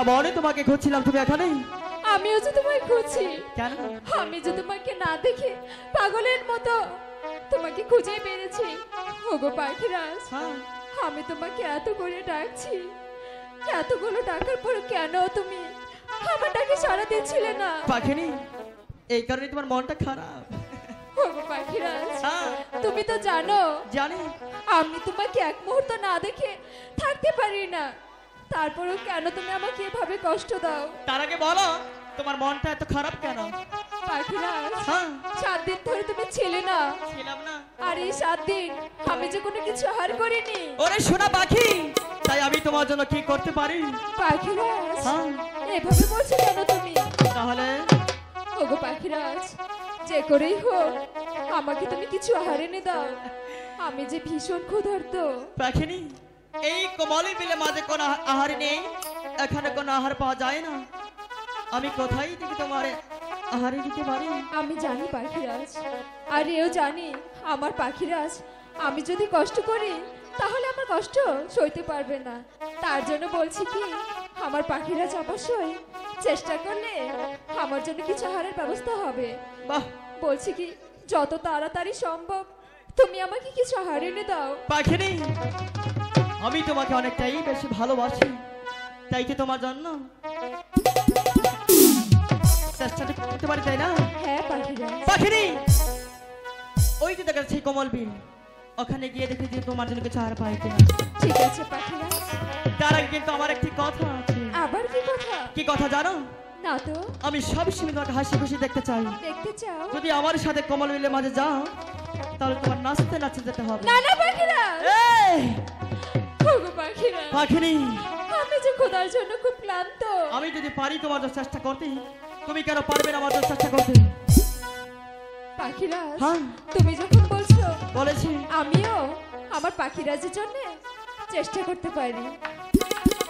বনে তোমাকে খুঁজছিলাম, তুমি এখানে? আমিও যে তোমায় খুঁজছি। কেন? আমি যে তোমাকে না দেখে পাগলের মতো তোমাকে খুঁজে পেরেছি। ওগো পাখিরাজ, আমি তোমাকে এত করে ডাকছি, এতগুলো ডাকার পর কেন তুমি আমার ডাকে সাড়া দিচ্ছিলে না? পাখিনি, এই কারণে তোমার মনটা খারাপ। ওগো পাখিরাজ, তুমি তো জানো জানি আমি তোমাকে এক মুহূর্ত না দেখে থাকতে পারি না, তারপরেও কেন তুমি আমাকে এভাবে কষ্ট দাও? তার আগে বলো তোমার মনটা এত খারাপ কেন? পাখিরাজ, 7 দিন ধরে তুমি ছিলে না। ছিলাম না। আর এই 7 দিন আমি যে কোনো কিছু আহার করিনি। ওরে সোনা পাখি, তাই আমি তোমার জন্য কি করতে পারি? পাখিরাজ, এভাবে বলছো কেন তুমি? তাহলে ওগো পাখিরাজ, যে করেই হোক আমাকে তুমি কিছু আহার এনে দাও, আমি যে ভীষণ ক্ষুধার্ত। পাখিনি, এই কোমল বিলে মাঝে কোনো আহার নেই, এখানে কোনো আহার পাওয়া যায় না। আমি কোথায় থেকে তোমার আহারে দিতে পারি? আমি জানি পাখিরাজ, আর এও জানি আমার পাখিরাজ আমি যদি কষ্ট করি তাহলে আমার কষ্ট সইতে পারবে না। তার জন্য বলছি কি, আমার পাখিরাজ অবশ্যই চেষ্টা করলে আমার জন্য কিছু আহারের ব্যবস্থা হবে। বাহ, বলছি কি, যত তাড়াতাড়ি সম্ভব তুমি আমাকে কিছু আহার এনে দাও। পাখিনি, আমি তোমাকে অনেকটাই বেশি ভালোবাসি, তাই কি তোমার জন্য চেষ্টাটা করতে পারি, তাই না? হ্যাঁ পাখিরাজ। পাখিনি, ওই যে দেখা যাচ্ছে কোমল বিল, ওখানে গিয়ে দেখি যে তোমার জন্য কিছু আহার পাই কিনা। ঠিক আছে পাখিরাজ। তার আগে কিন্তু আমার একটি কথা আছে। আবার কি কথা? কি কথা জানো? না তো। আমি সবসময় তোমাকে হাসি খুশি দেখতে চাই। দেখতে চাও? যদি আমার সাথে কোমল বিলের মাঝে যাও তাহলে তোমার নাচতে নাচতে যেতে হবে। না না পাখিরাজ। এই ওগো পাখিরাজ, পাখিনি, আমি যে খোদার জন্য খুব ক্লান্ত। আমি যদি পারি তোমার জন্য চেষ্টা করতে, তুমি কেন পারবে না আমার জন্য চেষ্টা করতে? পাখিরাজ, হ্যাঁ, তুমি যখন বলছো বলেছি, আমিও আমার পাখিরাজের জন্য চেষ্টা করতে পারি।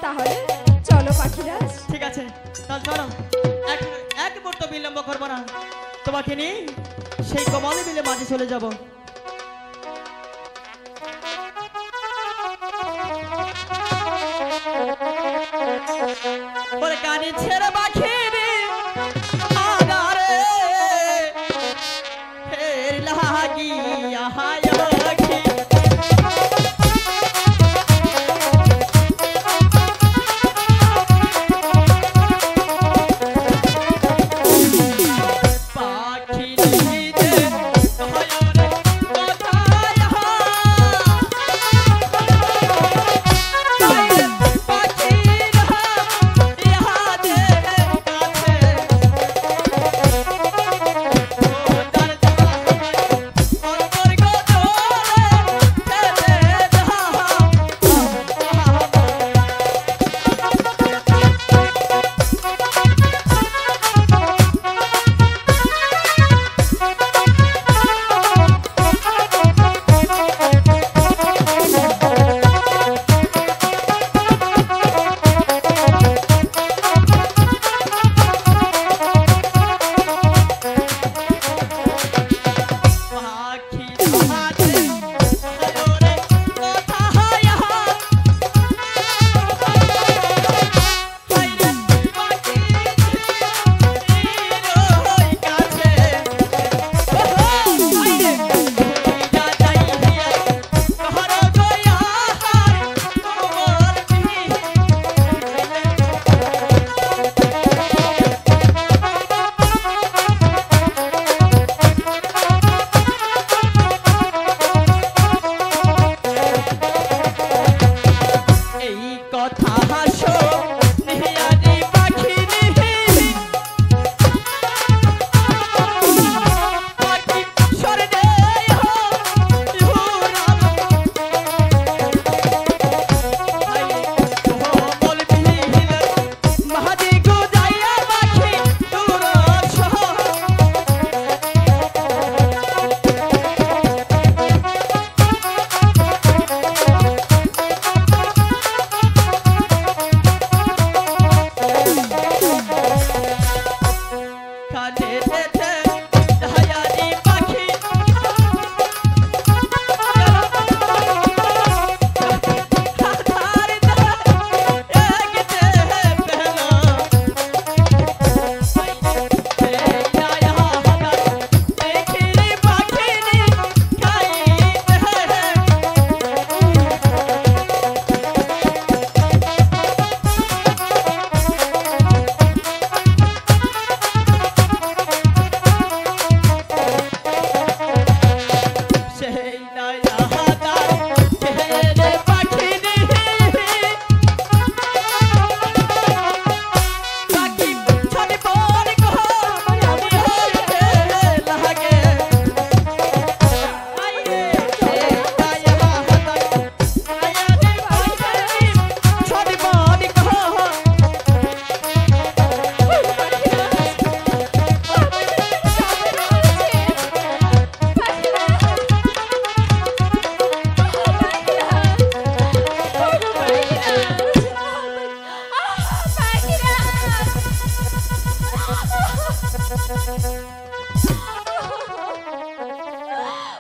তাহলে চলো পাখিরাজ। ঠিক আছে, তাহলে চলো, এক মুহূর্ত বিলম্ব করবো না, তোমাকে নিয়ে সেই কোমল বিলের মাঝে চলে যাব। ওরে কানে ছেড়ে পাখি রে আগারে ফের লাগিয়া হায় পাখি, পাখি নিজে হয় রে কোথায় পাখি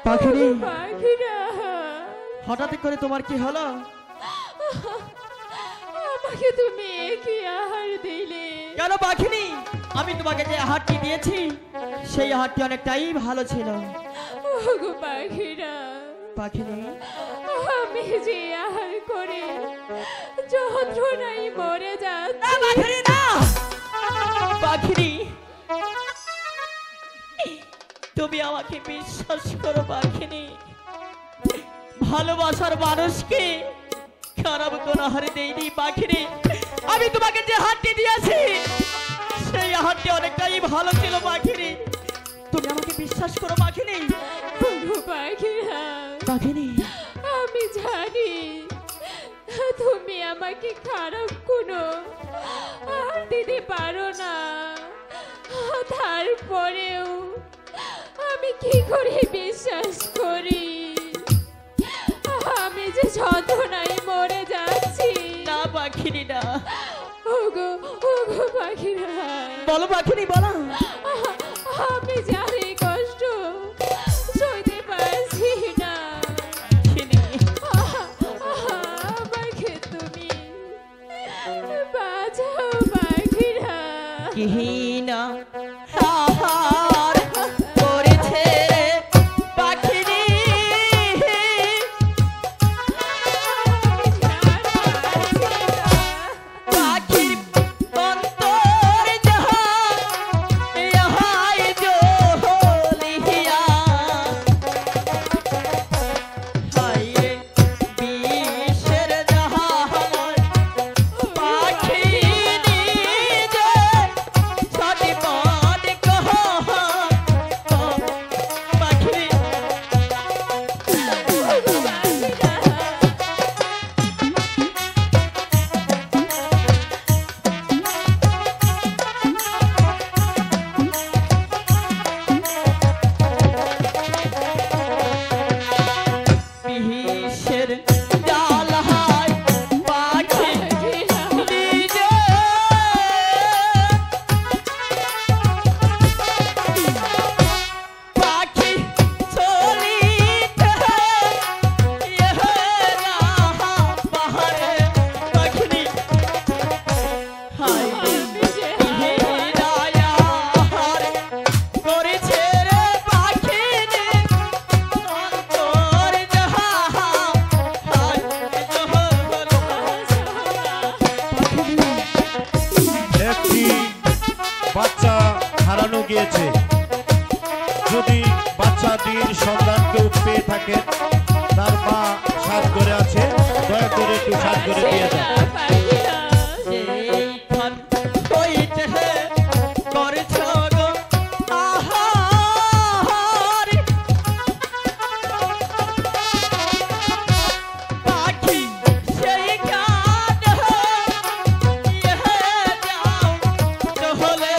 পাখিনি পাখিরা হঠাৎ করে তোমার কি হলো? আমাকে তুমি কি আহার দিলে? কেন পাখিনি? আমি তোমাকে যে আহারটি দিয়েছি সেই আহারটি অনেকটাই ভালো ছিল। ওগো পাখিরা, পাখিনি আমি যে আহার করে যন্ত্রণায় মরে যাচ্ছি। পাখিনি না, পাখিনি তুমি আমাকে বিশ্বাস করো পাখিনি, ভালোবাসার মানুষকে খারাপ কোন আহারে দেইনি পাখিনি। আমি তোমাকে যে হাতটি দিয়েছি সেই হাতটি অনেকটাই ভালো ছিল পাখিনি, তুমি আমাকে বিশ্বাস করো পাখিনি। ওগো পাখিরা, পাখিনি আমি জানি তুমি আমাকে খারাপ কোনো আহার দিতে পারো না, তারপরেও আমি কি করে বিশ্বাস করি আমি যে যন্ত্রণায় মরে যাচ্ছি? না পাখিনি না, ওগো ওগো পাখিরা, বলো পাখিনি বলো। আমি জানি কষ্ট সইতে পারছি না, পাখিনি আমাকে তুমি বাঁচাও পাখিরা। কিহিনা আহার করেছে পাখিনি, পাখির অন্তর যাহা ইহাই জহলিয়া, হায় রে বিষের যাহা আমার পাখিনি যে ছটপট কহা পাখিনি। বিষের জাল হায় পাখি নিজে, পাখি চলিতে ইহে না পাহাড়ে পাখিনি, হায় রে হিরায়ার করেছে রে পাখিনি অন্তর যাহা হায় একটি বাচ্চা হারানো গিয়েছে। যদি বাচ্চাটির সন্ধান কেউ পেয়ে থাকেন, তার মা সাজ করে আছে, দয়া করে একটু সাজ করে দিয়ে দেন। সেইখান হইতে করেছ গো আহার, পাখি সেইখান ইহে যাও নহলে,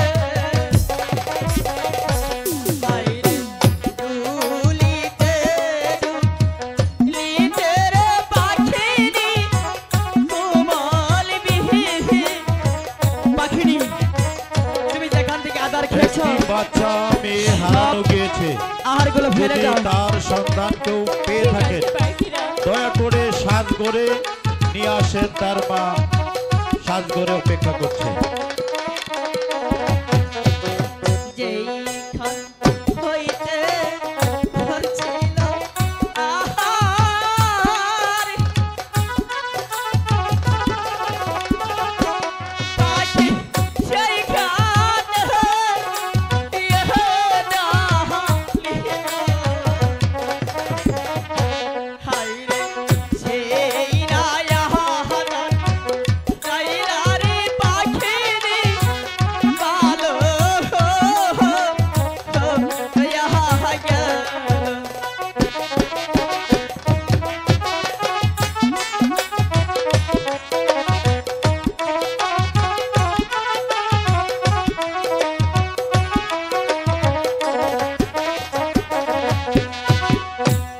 বাইরে দুলিতে দুলিতে রে পাখিনি কোমল বিহি, পাখিনি তুমি যেখান থেকে আদার খেয়েছ একটি বাচ্চা মেয়ে হারানো গিয়েছে। আহারগুলো ফেলে যদি দাও। তার সন্ধান কেউ পেয়ে থাকেন, দয়া করে সাজ করে নিয়ে আসেন। তার মা সাজ করে অপেক্ষা করছে। যেইখান হইতে ধরছিল আহার, পাখি সেইখান ইহে নাহলিয়া, হায় রে সেই না আহার চাইরা রে পাখিনি ভালো ইহা গেল।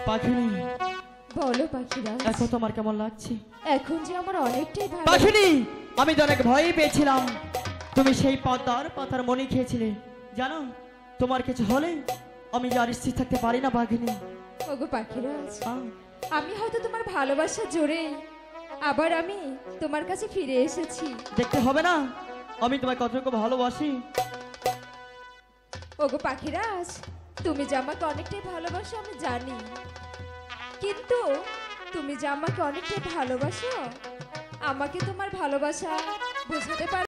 পাখিনি বলো পাখিরা, এখন তোমার কেমন লাগছে? এখন যে আমার অনেকটাই ভালো। পাখিনি আমি তো অনেক ভয় পেয়েছিলাম, তুমি সেই পদ্মার পাতার মনি খেয়েছিলে। জানো তোমার কিছু হলে আমি যে আর স্থির থাকতে পারি না পাখিনি, ওগো পাখিরাজ, আহ, আমি হয়তো তোমার ভালোবাসার জোরে আবার আমি তোমার কাছে ফিরে এসেছি। দেখতে হবে না আমি তোমায় কতটুকু ভালোবাসি। ওগো পাখিরাজ, তুমি যে আমাকে অনেকটাই ভালোবাসো আমি জানি, কিন্তু তুমি যে আমাকে অনেকটাই ভালোবাসো আমাকে তোমার ভালোবাসা বোঝাতে পারো?